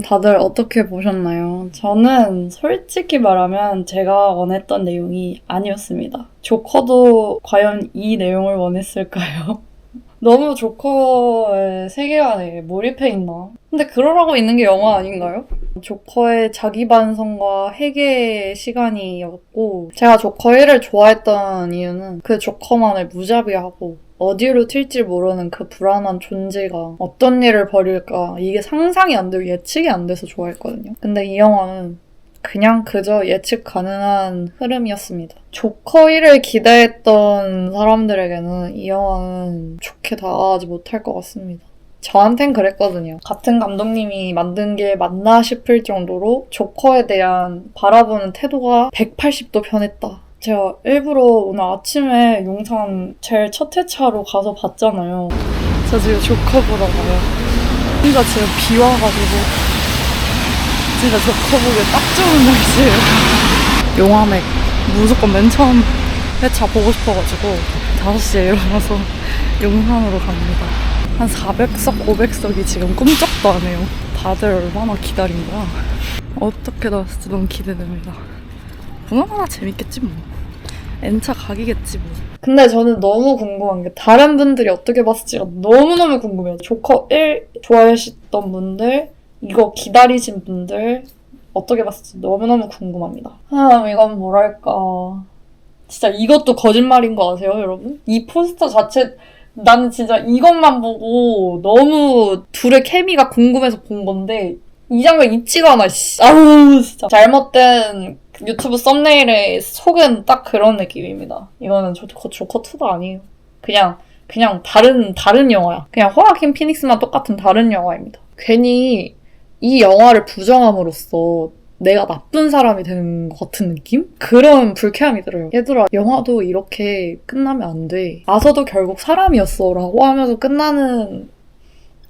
다들 어떻게 보셨나요? 저는 솔직히 말하면 제가 원했던 내용이 아니었습니다. 조커도 과연 이 내용을 원했을까요? 너무 조커의 세계관에 몰입해 있나? 근데 그러라고 있는 게 영화 아닌가요? 조커의 자기 반성과 회개의 시간이었고, 제가 조커 1을 좋아했던 이유는 그 조커만을 무자비하고 어디로 튈지 모르는 그 불안한 존재가 어떤 일을 벌일까 이게 상상이 안 되고 예측이 안 돼서 좋아했거든요. 근데 이 영화는 그냥 그저 예측 가능한 흐름이었습니다. 조커 1을 기대했던 사람들에게는 이 영화는 좋게 다가가지 못할 것 같습니다. 저한텐 그랬거든요. 같은 감독님이 만든 게 맞나 싶을 정도로 조커에 대한 바라보는 태도가 180도 변했다. 제가 일부러 오늘 아침에 용산 제일 첫 회차로 가서 봤잖아요. 저 지금 조커 보러 가요. 혼자 지금 비 와가지고 진짜 조커 보기 딱 좋은 날씨예요. 용암에 무조건 맨 처음 회차 보고 싶어가지고 5시에 일어나서 용산으로 갑니다. 한 400석, 500석이 지금 꿈쩍도 안 해요. 다들 얼마나 기다린 거야. 어떻게 나왔을지 너무 기대됩니다. 보나마나 재밌겠지 뭐. N차 각이겠지 뭐. 근데 저는 너무 궁금한 게 다른 분들이 어떻게 봤을지가 너무너무 궁금해요. 조커 1 좋아하셨던 분들, 이거 기다리신 분들 어떻게 봤을지 너무너무 궁금합니다. 이건 뭐랄까. 진짜 이것도 거짓말인 거 아세요, 여러분? 이 포스터 자체 나는 진짜 이것만 보고 너무 둘의 케미가 궁금해서 본 건데 이 장면 있지가 않아. 아우 진짜 잘못된 유튜브 썸네일의 속은 딱 그런 느낌입니다. 이거는 조커2도 아니에요. 그냥 다른 영화야. 그냥 호아킨 피닉스만 똑같은 다른 영화입니다. 괜히 이 영화를 부정함으로써 내가 나쁜 사람이 되는 것 같은 느낌? 그런 불쾌함이 들어요. 얘들아, 영화도 이렇게 끝나면 안 돼. 아서도 결국 사람이었어 라고 하면서 끝나는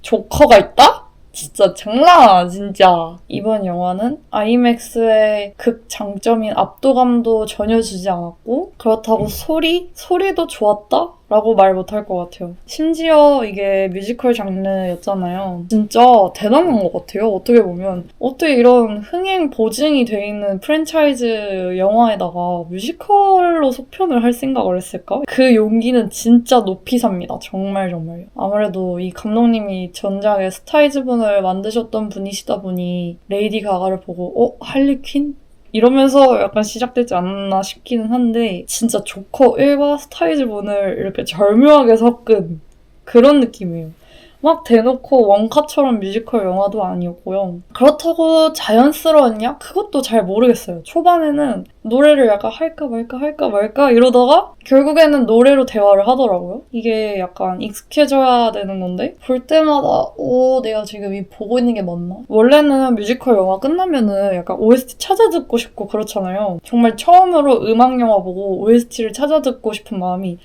조커가 있다? 진짜 장난 진짜. 이번 영화는 아이맥스의 극장점인 압도감도 전혀 주지 않았고 그렇다고 소리도 좋았다? 라고 말 못할 것 같아요. 심지어 이게 뮤지컬 장르였잖아요. 진짜 대단한 것 같아요. 어떻게 보면. 어떻게 이런 흥행 보증이 돼 있는 프랜차이즈 영화에다가 뮤지컬로 속편을 할 생각을 했을까? 그 용기는 진짜 높이 삽니다. 정말요. 아무래도 이 감독님이 전작의 스타이즈분을 만드셨던 분이시다 보니 레이디 가가를 보고 할리퀸? 이러면서 약간 시작되지 않나 싶기는 한데 진짜 조커 1과 스타이즈본을 이렇게 절묘하게 섞은 그런 느낌이에요. 막 대놓고 원카처럼 뮤지컬 영화도 아니었고요. 그렇다고 자연스러웠냐? 그것도 잘 모르겠어요. 초반에는 노래를 약간 할까 말까 이러다가 결국에는 노래로 대화를 하더라고요. 이게 약간 익숙해져야 되는 건데 볼 때마다 내가 지금 이 보고 있는 게 맞나? 원래는 뮤지컬 영화 끝나면은 약간 OST 찾아 듣고 싶고 그렇잖아요. 정말 처음으로 음악 영화 보고 OST를 찾아 듣고 싶은 마음이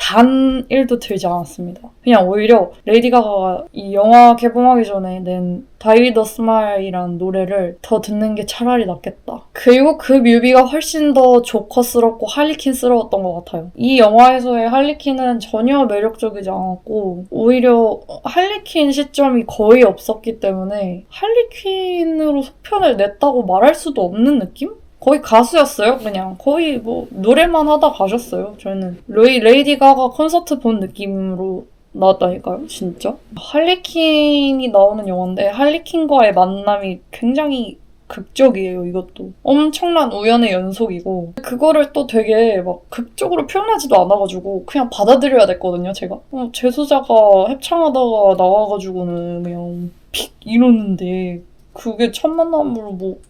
단 1도 들지 않았습니다. 그냥 오히려 레이디 가가가 이 영화 개봉하기 전에 낸 Die With A Smile이라는 노래를 더 듣는 게 차라리 낫겠다. 그리고 그 뮤비가 훨씬 더 조커스럽고 할리퀸스러웠던 것 같아요. 이 영화에서의 할리퀸은 전혀 매력적이지 않았고 오히려 할리퀸 시점이 거의 없었기 때문에 할리퀸으로 속편을 냈다고 말할 수도 없는 느낌? 거의 가수였어요, 그냥. 거의 노래만 하다 가셨어요, 저는. 레이디 가가 콘서트 본 느낌으로 나왔다니까요, 진짜. 할리퀸이 나오는 영화인데, 할리퀸과의 만남이 굉장히 극적이에요, 이것도. 엄청난 우연의 연속이고, 그거를 또 되게 극적으로 표현하지도 않아가지고, 그냥 받아들여야 됐거든요, 제가. 재수자가 합창하다가 나와가지고는 그냥 픽 이러는데, 그게 첫 만남으로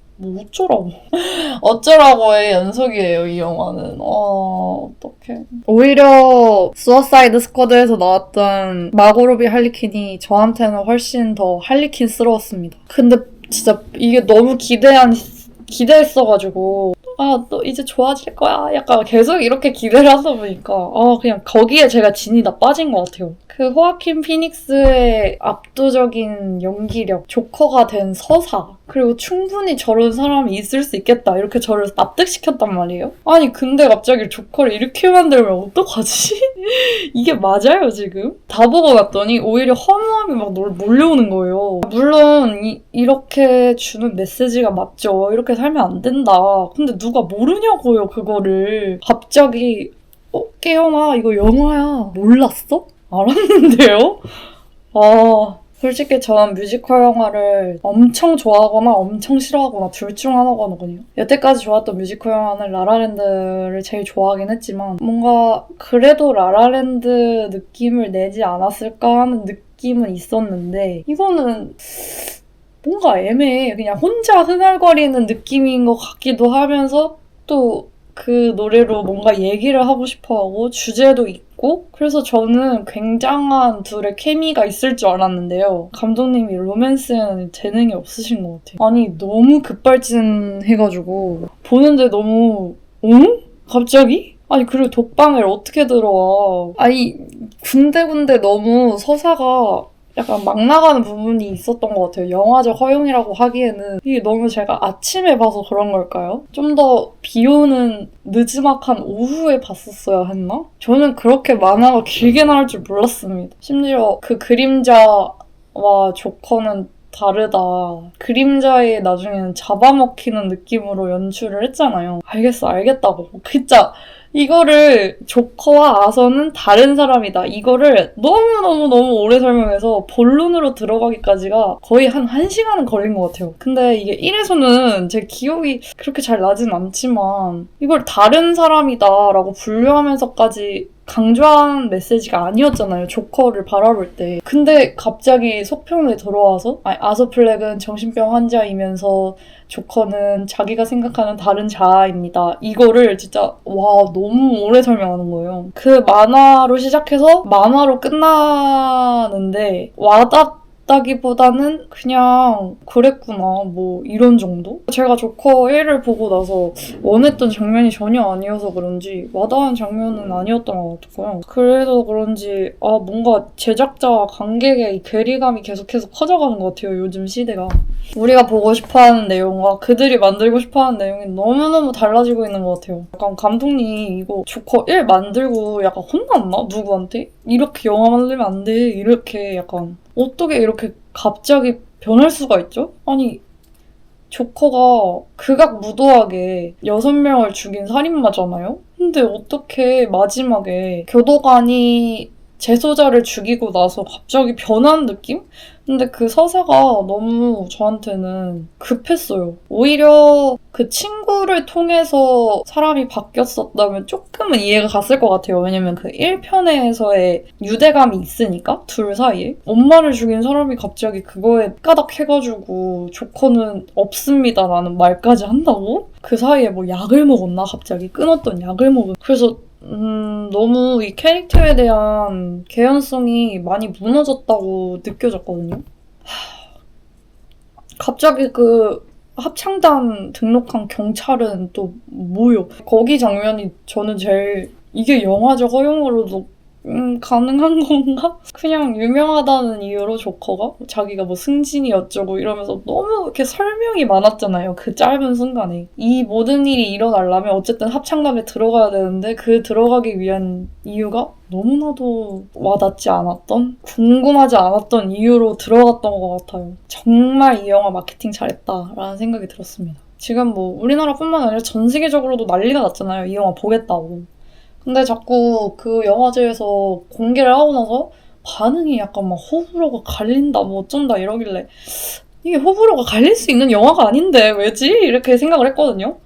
어쩌라고의 연속이에요, 이 영화는. 어떡해. 오히려 수어사이드 스쿼드에서 나왔던 마고로비 할리퀸이 저한테는 훨씬 더 할리퀸스러웠습니다. 근데 진짜 이게 너무 기대했어가지고 너 이제 좋아질 거야. 약간 계속 이렇게 기대를 하다 보니까 그냥 거기에 제가 진이 다 빠진 것 같아요. 그 호아킨 피닉스의 압도적인 연기력, 조커가 된 서사 그리고 충분히 저런 사람이 있을 수 있겠다. 이렇게 저를 납득시켰단 말이에요. 아니 근데 갑자기 조커를 이렇게 만들면 어떡하지? 이게 맞아요 지금? 다 보고 났더니 오히려 허무함이 막 몰려오는 거예요. 물론 이렇게 주는 메시지가 맞죠. 이렇게 살면 안 된다. 근데 누가 모르냐고요 그거를. 갑자기 깨영아 이거 영화야. 몰랐어? 알았는데요? 솔직히 전 뮤지컬 영화를 엄청 좋아하거나 엄청 싫어하거나 둘 중 하나거든요. 여태까지 좋았던 뮤지컬 영화는 라라랜드를 제일 좋아하긴 했지만 뭔가 그래도 라라랜드 느낌을 내지 않았을까 하는 느낌은 있었는데 이거는 뭔가 애매해. 그냥 혼자 흥얼거리는 느낌인 것 같기도 하면서 또 그 노래로 뭔가 얘기를 하고 싶어하고 주제도 있고 그래서 저는 굉장한 둘의 케미가 있을 줄 알았는데요. 감독님이 로맨스에는 재능이 없으신 것 같아요. 아니 너무 급발진해가지고 보는데 너무 응? 갑자기? 아니 그리고 독방을 어떻게 들어와. 아니 군데군데 너무 서사가 약간 막 나가는 부분이 있었던 것 같아요. 영화적 허용이라고 하기에는 이게 너무 제가 아침에 봐서 그런 걸까요? 좀 더 비 오는 느지막한 오후에 봤었어야 했나? 저는 그렇게 만화가 길게 나올 줄 몰랐습니다. 심지어 그 그림자와 조커는 다르다. 그림자에 나중에는 잡아먹히는 느낌으로 연출을 했잖아요. 알겠다고. 진짜 이거를 조커와 아서는 다른 사람이다. 이거를 너무너무 오래 설명해서 본론으로 들어가기까지가 거의 한 1시간은 걸린 것 같아요. 근데 이게 1에서는 제 기억이 그렇게 잘 나진 않지만 이걸 다른 사람이다 라고 분류하면서까지 강조한 메시지가 아니었잖아요. 조커를 바라볼 때. 근데 갑자기 속편에 들어와서 아서 플렉은 정신병 환자이면서 조커는 자기가 생각하는 다른 자아입니다. 이거를 진짜 너무 오래 설명하는 거예요. 그 만화로 시작해서 만화로 끝나는데 와닿다기보다는 그냥 그랬구나 뭐 이런 정도? 제가 조커 1을 보고 나서 원했던 장면이 전혀 아니어서 그런지 와닿은 장면은 아니었던 것 같고요. 그래서 그런지 뭔가 제작자와 관객의 이 괴리감이 계속해서 커져가는 것 같아요. 요즘 시대가. 우리가 보고 싶어하는 내용과 그들이 만들고 싶어하는 내용이 너무너무 달라지고 있는 것 같아요. 약간 감독님 이거 조커 1 만들고 약간 혼났나? 누구한테? 이렇게 영화 만들면 안 돼. 이렇게 약간 어떻게 이렇게 갑자기 변할 수가 있죠? 아니 조커가 극악무도하게 6명을 죽인 살인마잖아요? 근데 어떻게 마지막에 교도관이 재소자를 죽이고 나서 갑자기 변한 느낌? 근데 그 서사가 너무 저한테는 급했어요. 오히려 그 친구를 통해서 사람이 바뀌었었다면 조금은 이해가 갔을 것 같아요. 왜냐면 그 1편에서의 유대감이 있으니까 둘 사이에. 엄마를 죽인 사람이 갑자기 그거에 까닥해가지고 조커는 없습니다 라는 말까지 한다고? 그 사이에 뭐 약을 먹었나? 갑자기 끊었던 약을 먹은. 그래서 너무 이 캐릭터에 대한 개연성이 많이 무너졌다고 느껴졌거든요. 갑자기 그 합창단 등록한 경찰은 또 뭐요? 거기 장면이 저는 제일 이게 영화적 허용으로도 가능한 건가? 그냥 유명하다는 이유로 조커가 자기가 뭐 승진이 어쩌고 이러면서 너무 이렇게 설명이 많았잖아요. 그 짧은 순간에. 이 모든 일이 일어나려면 어쨌든 합창단에 들어가야 되는데 그 들어가기 위한 이유가 너무나도 와닿지 않았던, 궁금하지 않았던 이유로 들어갔던 것 같아요. 정말 이 영화 마케팅 잘했다라는 생각이 들었습니다. 지금 뭐 우리나라뿐만 아니라 전 세계적으로도 난리가 났잖아요. 이 영화 보겠다고. 근데 자꾸 그 영화제에서 공개를 하고 나서 반응이 약간 막 호불호가 갈린다 뭐 어쩐다 이러길래 이게 호불호가 갈릴 수 있는 영화가 아닌데 왜지? 이렇게 생각을 했거든요.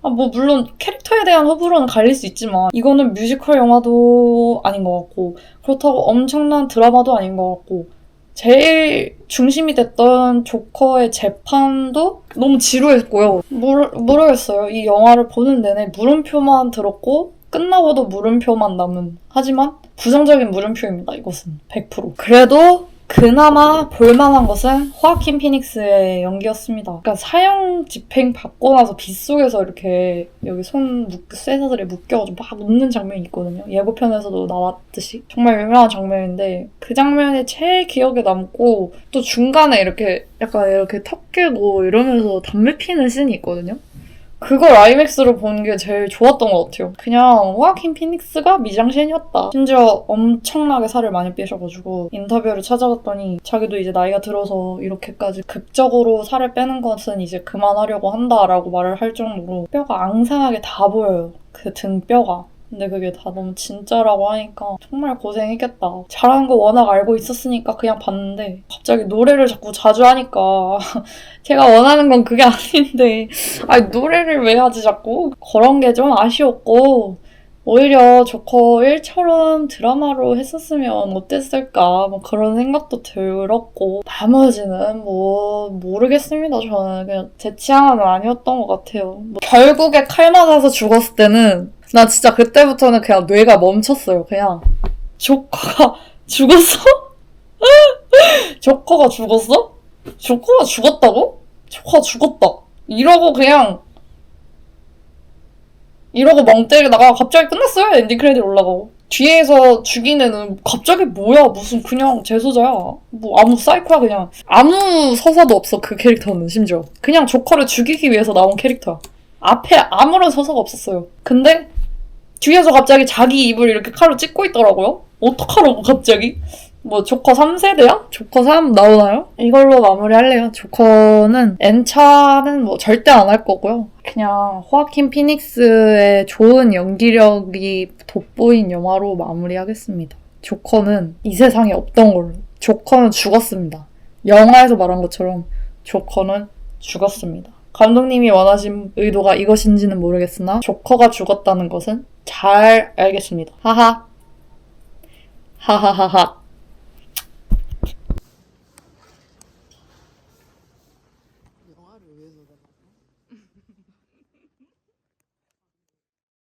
뭐 물론 캐릭터에 대한 호불호는 갈릴 수 있지만 이거는 뮤지컬 영화도 아닌 것 같고 그렇다고 엄청난 드라마도 아닌 것 같고 제일 중심이 됐던 조커의 재판도 너무 지루했고요. 모르겠어요. 이 영화를 보는 내내 물음표만 들었고 끝나고도 물음표만 남은. 하지만 부정적인 물음표입니다. 이것은 100%. 그래도 그나마 볼만한 것은 호아킨 피닉스의 연기였습니다. 그러니까 사형 집행 받고 나서 빗속에서 이렇게 여기 쇠사슬에 묶여가지고 막 웃는 장면이 있거든요. 예고편에서도 나왔듯이. 정말 유명한 장면인데 그 장면이 제일 기억에 남고 또 중간에 이렇게 약간 이렇게 턱 깨고 이러면서 담배 피는 씬이 있거든요. 그걸 아이맥스로 본 게 제일 좋았던 것 같아요. 그냥 호아킨 피닉스가 미장센이었다. 심지어 엄청나게 살을 많이 빼셔가지고 인터뷰를 찾아봤더니 자기도 이제 나이가 들어서 이렇게까지 극적으로 살을 빼는 것은 이제 그만하려고 한다라고 말을 할 정도로 뼈가 앙상하게 다 보여요. 그 등뼈가. 근데 그게 다 너무 진짜라고 하니까 정말 고생했겠다. 잘하는 거 워낙 알고 있었으니까 그냥 봤는데 갑자기 노래를 자꾸 자주 하니까 제가 원하는 건 그게 아닌데 아니 노래를 왜 하지 자꾸? 그런 게 좀 아쉬웠고 오히려 조커 1처럼 드라마로 했었으면 어땠을까 뭐 그런 생각도 들었고 나머지는 뭐 모르겠습니다. 저는 그냥 제 취향은 아니었던 것 같아요. 뭐 결국에 칼 맞아서 죽었을 때는 나 진짜 그때부터는 그냥 뇌가 멈췄어요. 그냥 조커가 죽었어? 조커가 죽었어? 조커가 죽었다고? 조커가 죽었다. 이러고 멍 때리다가 갑자기 끝났어요. 엔딩 크레딧 올라가고. 뒤에서 죽인 애는 갑자기 뭐야 무슨 그냥 재소자야. 뭐 아무 사이코야 그냥. 아무 서사도 없어 그 캐릭터는 심지어. 그냥 조커를 죽이기 위해서 나온 캐릭터야. 앞에 아무런 서사가 없었어요. 근데 뒤에서 갑자기 자기 입을 이렇게 칼로 찢고 있더라고요. 어떡하라고 갑자기? 뭐 조커 3세대야? 조커 3 나오나요? 이걸로 마무리할래요. 조커는 N차는 뭐 절대 안 할 거고요. 그냥 호아킨 피닉스의 좋은 연기력이 돋보인 영화로 마무리하겠습니다. 조커는 이 세상에 없던 걸로. 조커는 죽었습니다. 영화에서 말한 것처럼 조커는 죽었습니다. 감독님이 원하신 의도가 이것인지는 모르겠으나 조커가 죽었다는 것은 잘 알겠습니다. 하하. 하하하하.